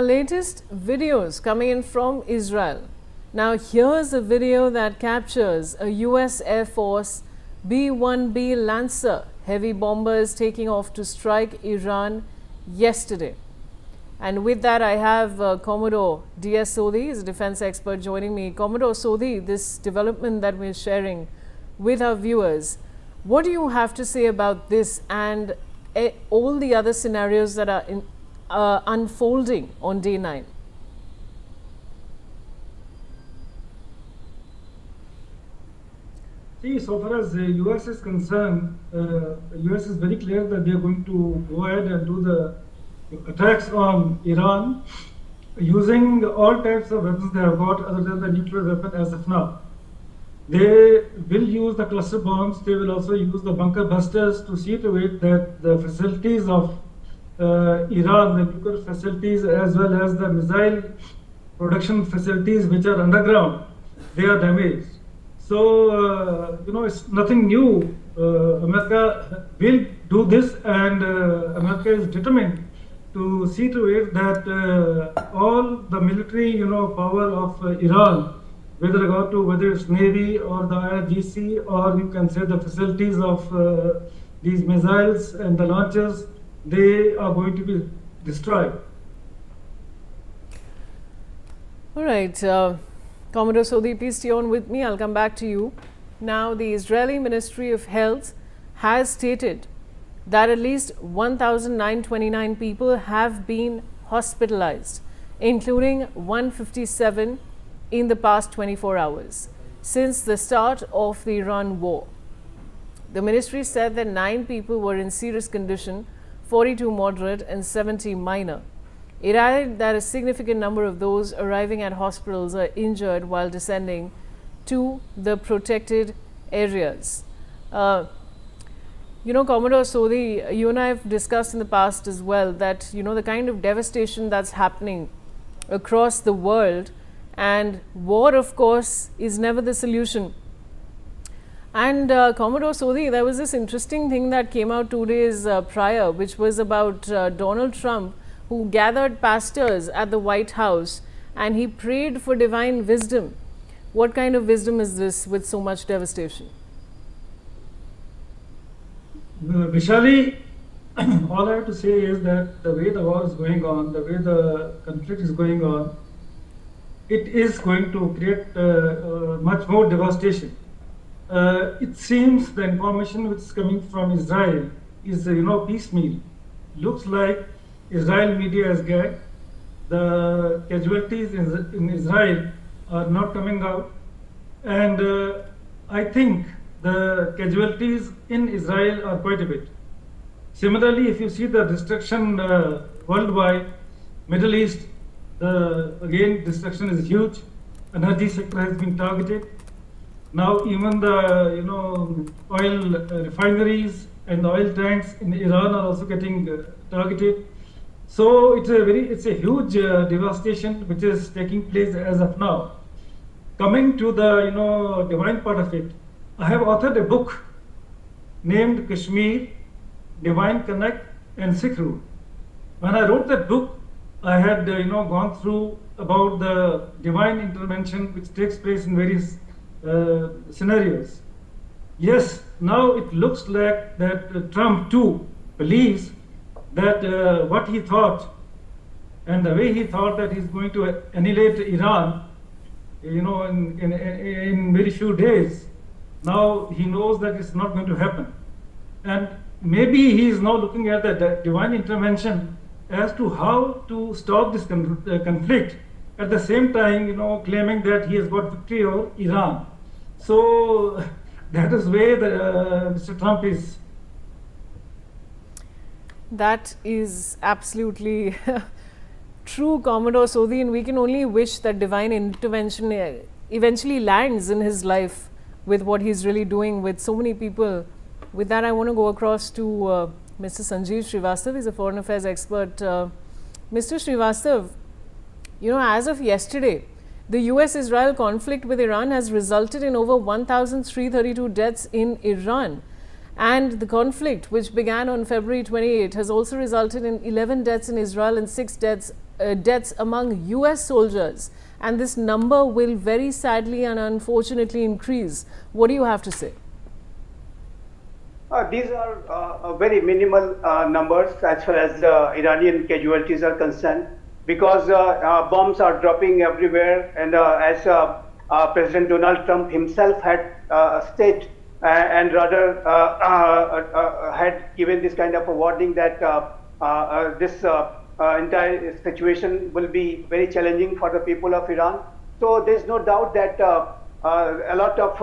latest videos coming in from Israel. Now here's a video that captures a US Air Force B-1B Lancer heavy bombers taking off to strike Iran yesterday. And with that, I have Commodore D.S. Sodhi, he's a defense expert, joining me. Commodore Sodhi, this development that we're sharing with our viewers, what do you have to say about this and all the other scenarios that are unfolding on day 9? See, so far as the US is concerned, US is very clear that they are going to go ahead and do the attacks on Iran using all types of weapons they have got other than the nuclear weapon as of now. They will use the cluster bombs, they will also use the bunker busters to see to it that the facilities of Iran, the nuclear facilities as well as the missile production facilities which are underground, they are damaged. So, it's nothing new. America will do this, and America is determined to see to it that all the military, power of Iran, whether it's Navy or the IRGC, or you can say the facilities of these missiles and the launchers, they are going to be destroyed. All right. Commodore Sodhi, please stay on with me. I'll come back to you. Now, the Israeli Ministry of Health has stated that at least 1,929 people have been hospitalized, including 157 in the past 24 hours, since the start of the Iran war. The ministry said that 9 people were in serious condition, 42 moderate and 70 minor. It added that a significant number of those arriving at hospitals are injured while descending to the protected areas. Commodore Sodhi, you and I have discussed in the past as well that, the kind of devastation that's happening across the world, and war, of course, is never the solution. And Commodore Sodhi, there was this interesting thing that came out 2 days prior, which was about Donald Trump, who gathered pastors at the White House and he prayed for divine wisdom. What kind of wisdom is this with so much devastation? Vishali, all I have to say is that the way the war is going on, the way the conflict is going on, it is going to create much more devastation. It seems the information which is coming from Israel is, piecemeal. Looks like Israel media is gagged. The casualties in Israel are not coming out. And I think the casualties in Israel are quite a bit. Similarly, if you see the destruction worldwide, Middle East, again, destruction is huge. Energy sector has been targeted. Now even the oil refineries and the oil tanks in Iran are also getting targeted. So it's a huge devastation which is taking place as of now. Coming to the divine part of it, I have authored a book named Kashmir, Divine Connect and Sikh Root. When I wrote that book, I had gone through about the divine intervention which takes place in various scenarios. Yes, now it looks like that Trump too believes that what he thought and the way he thought that he's going to annihilate Iran, in very few days, now he knows that it's not going to happen. And maybe he is now looking at the divine intervention as to how to stop this conflict, at the same time, claiming that he has got victory over Iran. So that is where Mr. Trump is. That is absolutely true, Commodore Sodhi, and we can only wish that divine intervention eventually lands in his life with what he's really doing with so many people. With that, I want to go across to Mr. Sanjeev Srivastav. He's a foreign affairs expert. Mr. Srivastav, as of yesterday, the US-Israel conflict with Iran has resulted in over 1,332 deaths in Iran. And the conflict, which began on February 28, has also resulted in 11 deaths in Israel and 6 deaths deaths among US soldiers, and this number will very sadly and unfortunately increase. What do you have to say? These are very minimal numbers as far as Iranian casualties are concerned, because bombs are dropping everywhere, and as President Donald Trump himself had stated, and rather had given this kind of a warning that this entire situation will be very challenging for the people of Iran. So there's no doubt that a lot of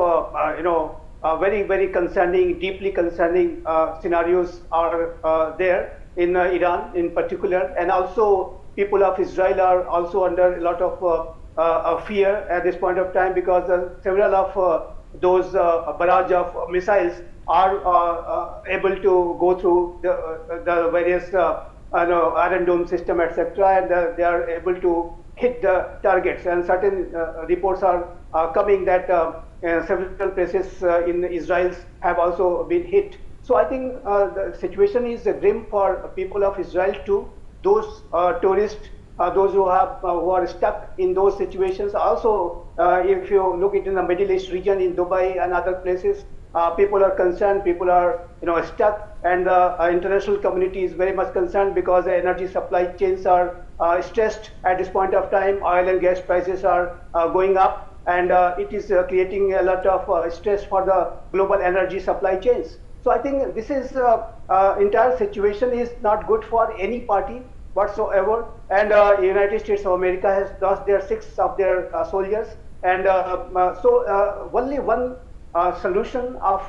very, very concerning, deeply concerning scenarios are there in Iran in particular, and also people of Israel are also under a lot of fear at this point of time, because several of those barrage of missiles are able to go through the various Iron Dome system, etc., and they are able to hit the targets. And certain reports are coming that several places in Israel have also been hit. So I think the situation is grim for people of Israel too. Those tourists, those who are stuck in those situations. Also, if you look at in the Middle East region, in Dubai and other places, people are concerned. People are stuck, and the international community is very much concerned because the energy supply chains are stressed at this point of time. Oil and gas prices are going up, and it is creating a lot of stress for the global energy supply chains. So I think this is entire situation is not good for any party whatsoever. And United States of America has lost their 6 of their soldiers, and so only one solution of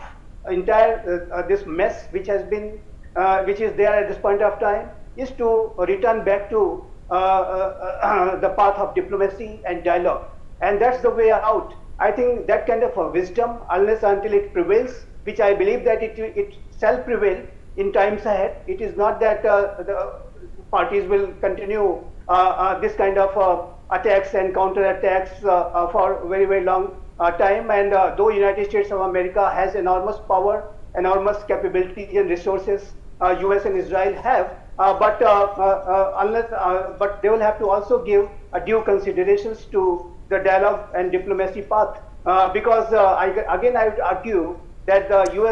entire this mess which has been which is there at this point of time is to return back to the path of diplomacy and dialogue, and that's the way out. I think that kind of a wisdom, unless until it prevails, which I believe that it shall prevail in times ahead. It is not that the parties will continue this kind of attacks and counterattacks for very, very long time. And though United States of America has enormous power, enormous capabilities and resources, US and Israel have, but they will have to also give due considerations to the dialogue and diplomacy path, because I would argue that the US